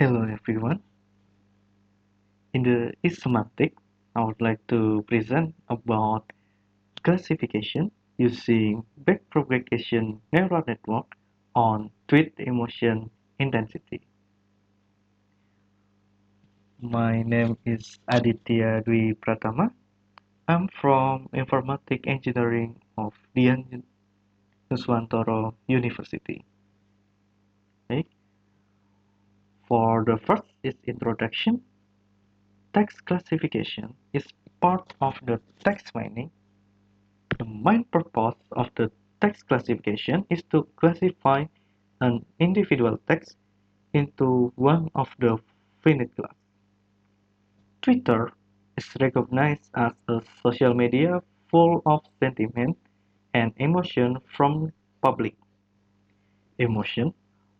Hello everyone. In the ISemantic, I would like to present about classification using backpropagation neural network on tweet emotion intensity. My name is Aditya Dwi Pratama. I'm from Informatic Engineering of Dian Nuswantoro University. Okay. For the first is introduction. Text classification is part of the text mining. The main purpose of the text classification is to classify an individual text into one of the finite class. Twitter is recognized as a social media full of sentiment and emotion from public. Emotion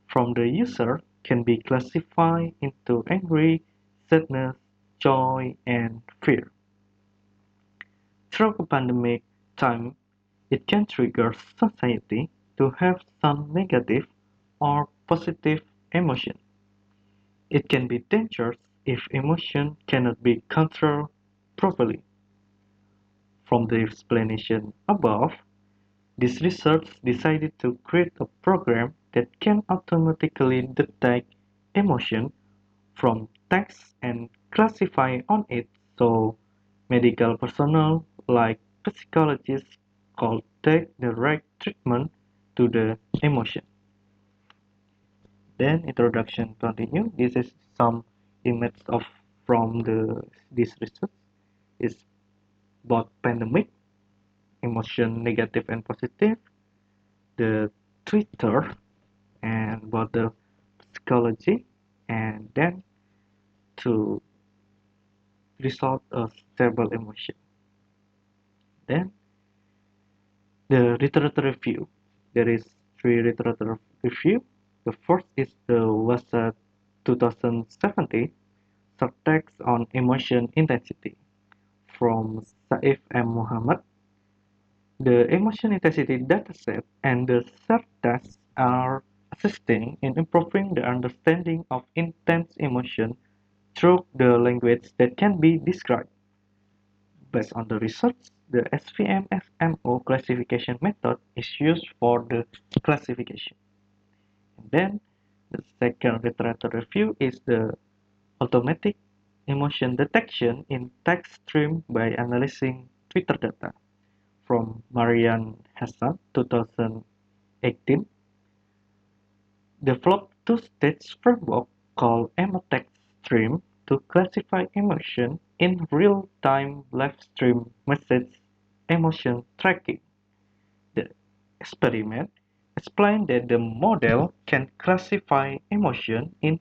from the user can be classified into angry, sadness, joy, and fear. Through a pandemic time, it can trigger society to have some negative or positive emotion. It can be dangerous if emotion cannot be controlled properly. From the explanation above, this research decided to create a program that can automatically detect emotion from text and classify on it so medical personnel like psychologists could take the right treatment to the emotion. Then introduction continue. This is some image of from this research is about pandemic, emotion negative and positive, the Twitter and about the psychology, and then to resolve a stable emotion. Then the literature review. There is three literature review. The first is the was a 2017 subtext on emotion intensity from Saif M. Muhammad. The emotion intensity dataset and the subtests are assisting in improving the understanding of intense emotion through the language that can be described. Based on the research, the SVM-FMO classification method is used for the classification. And then the second literature review is the automatic emotion detection in text stream by analyzing Twitter data from Marian Hassan 2018 developed two-stage framework called emotext stream to classify emotion in real-time live stream message emotion tracking. The experiment explained that the model can classify emotion in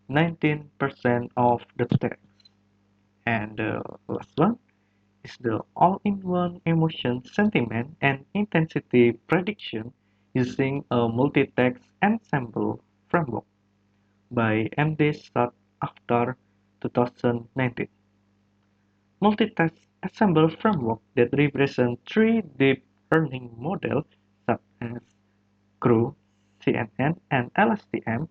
19% of the text. And the last one is the all-in-one emotion sentiment and intensity prediction using a multi-text ensemble framework by MD Sat after 2019. Multi-text ensemble framework that represent three deep learning models such as CRU, CNN, and LSTM.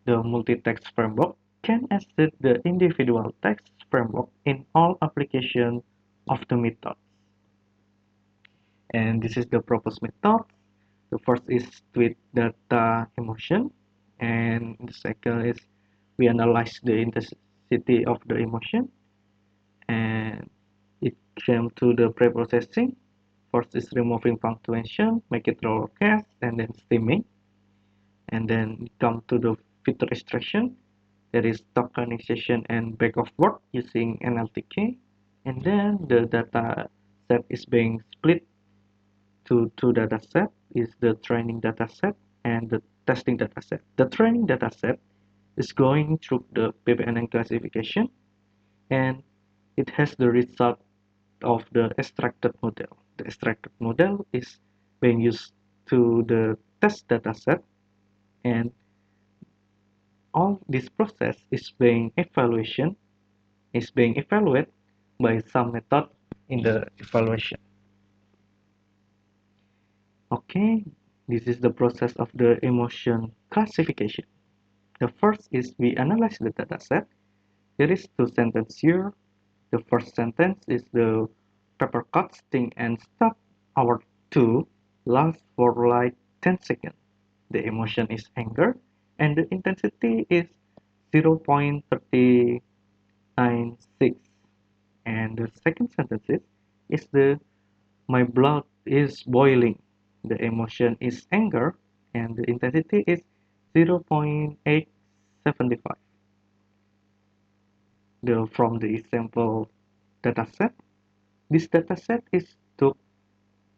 The multi-text framework can assist the individual text framework in all applications of the method. And this is the proposed method. The first is tweet data emotion, and the second is we analyze the intensity of the emotion, and it came to the pre-processing. First is removing punctuation, make it lowercase, and then stemming, and then come to the feature extraction. There is tokenization and back of word using NLTK, and then the data set is being split to two dataset is the training dataset and the testing dataset. The training dataset is going through the PPNN classification and it has the result of the extracted model. The extracted model is being used to the test dataset and all this process is being evaluated by some method in the evaluation. Okay, this is the process of the emotion classification. The first is we analyze the dataset. There is two sentences here. The first sentence is the paper cut, sting, and stop. Hour 2 lasts for like 10 seconds. The emotion is anger, and the intensity is 0.396. And the second sentence is the my blood is boiling. The emotion is anger, and the intensity is 0.875. From the example dataset, this dataset is took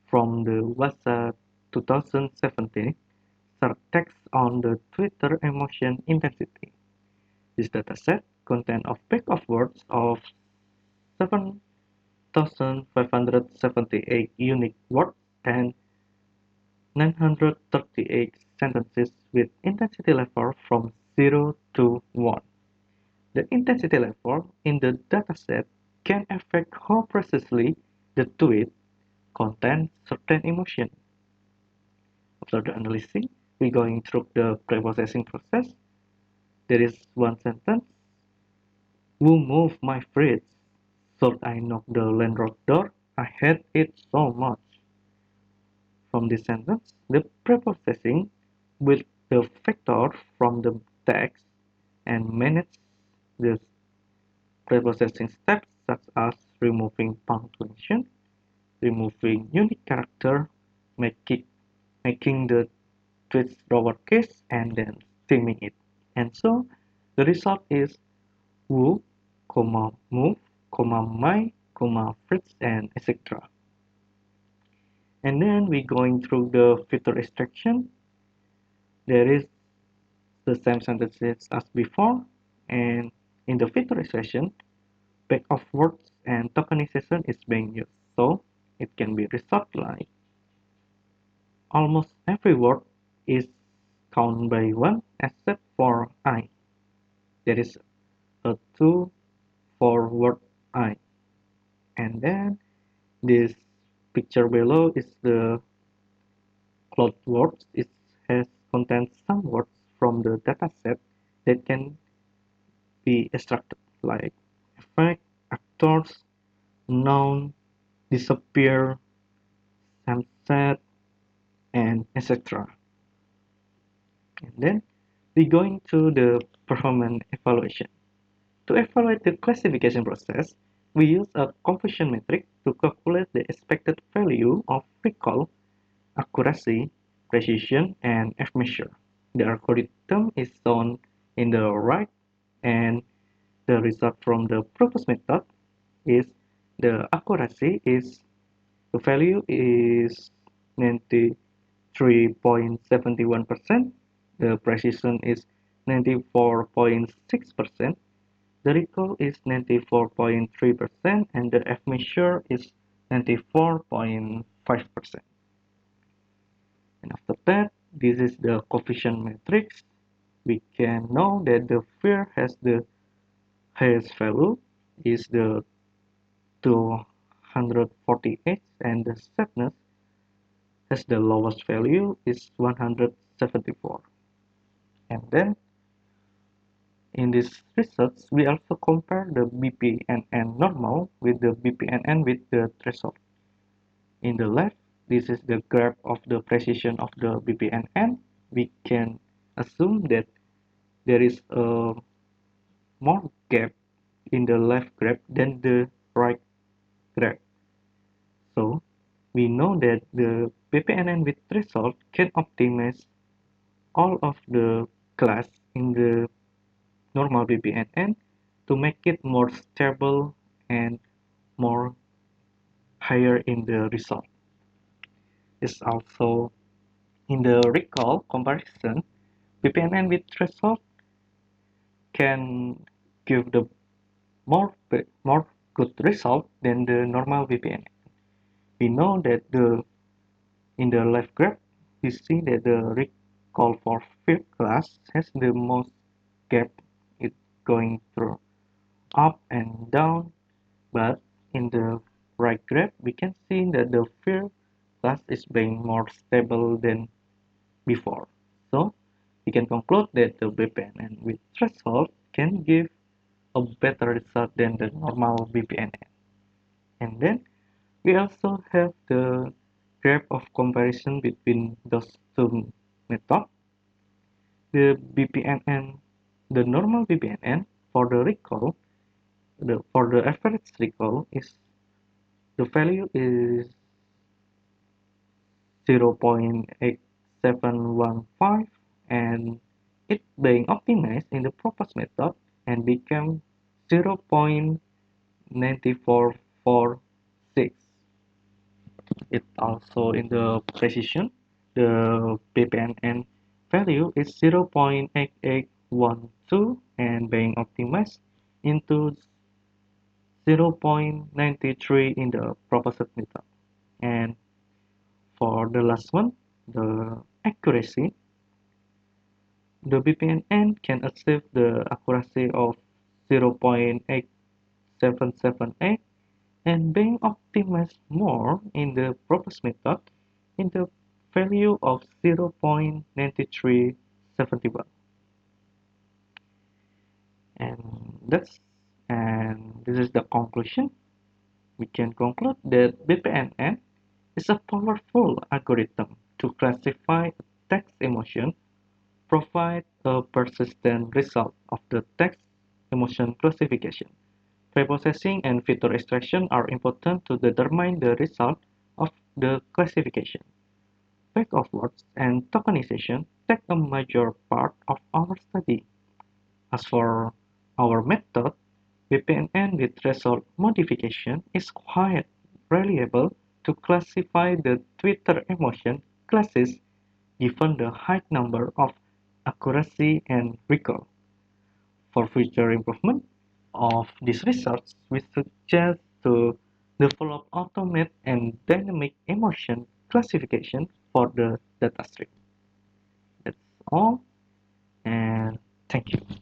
from the WhatsApp 2017 search text on the Twitter emotion intensity. This dataset contains a pack of words of 7,578 unique words and 938 sentences with intensity level from 0 to 1. The intensity level in the dataset can affect how precisely the tweet contains certain emotion. After the analysis, we're going through the pre-processing process. There is one sentence. Who moved my fridge? Should I knock the landlord door? I hate it so much. From this sentence, the pre-processing will the factor from the text and manage the pre-processing steps such as removing punctuation, removing unique character, making the tweets lowercase, and then stemming it. And so the result is who, move, my, fritz, and etc. And then we going through the filter extraction. There is the same sentences as before, and in the filter extraction, pack of words and tokenization is being used. So it can be resolved like almost every word is counted by one except for I. There is a 2 for word I. And then this picture below is the cloud words. It has contains some words from the dataset that can be extracted like effect, actors, noun, disappear, sunset, and etc. And then we going to the performance evaluation. To evaluate the classification process, we use a confusion metric to calculate the expected value of recall, accuracy, precision, and F-measure. The algorithm is shown in the right, and the result from the proposed method is the accuracy is the value is 93.71%, the precision is 94.6%, the recall is 94.3%, and the F measure is 94.5%. And after that, this is the coefficient matrix. We can know that the fear has the highest value is the 248 and the sadness has the lowest value is 174. And then in this research, we also compare the BPNN normal with the BPNN with the threshold. In the left, this is the graph of the precision of the BPNN. We can assume that there is a more gap in the left graph than the right graph. So we know that the BPNN with threshold can optimize all of the class in the normal BPNN to make it more stable and more higher in the result. It's also in the recall comparison, BPNN with threshold can give the more good result than the normal VPN. We know that the in the left graph, we see that the recall for fifth class has the most gap. It going through up and down, but in the right graph, we can see that the fifth class is being more stable than before. So We can conclude that the BPNN with threshold can give a better result than the normal BPNN. And then we also have the graph of comparison between those two methods. The BPNN, the normal BPNN for the recall, for the average recall is the value is 0.8715 and it being optimized in the proposed method and became 0.9446. It also in the precision, the BPNN value is 0.8812 and being optimized into 0.93 in the proposed method. And for the last one, the accuracy, the BPNN can achieve the accuracy of 0.8778 and being optimized more in the proposed method in the value of 0.9371. And that's and this is the conclusion. We can conclude that BPNN is a powerful algorithm to classify text emotion, provide a persistent result of the text emotion classification. Preprocessing and feature extraction are important to determine the result of the classification. Back of words and tokenization take a major part of our study. As for our method, VPNN with threshold modification is quite reliable to classify the Twitter emotion classes given the high number of accuracy and recall. For future improvement of this research, we suggest to develop automate and dynamic emotion classification for the data stream. That's all, and thank you.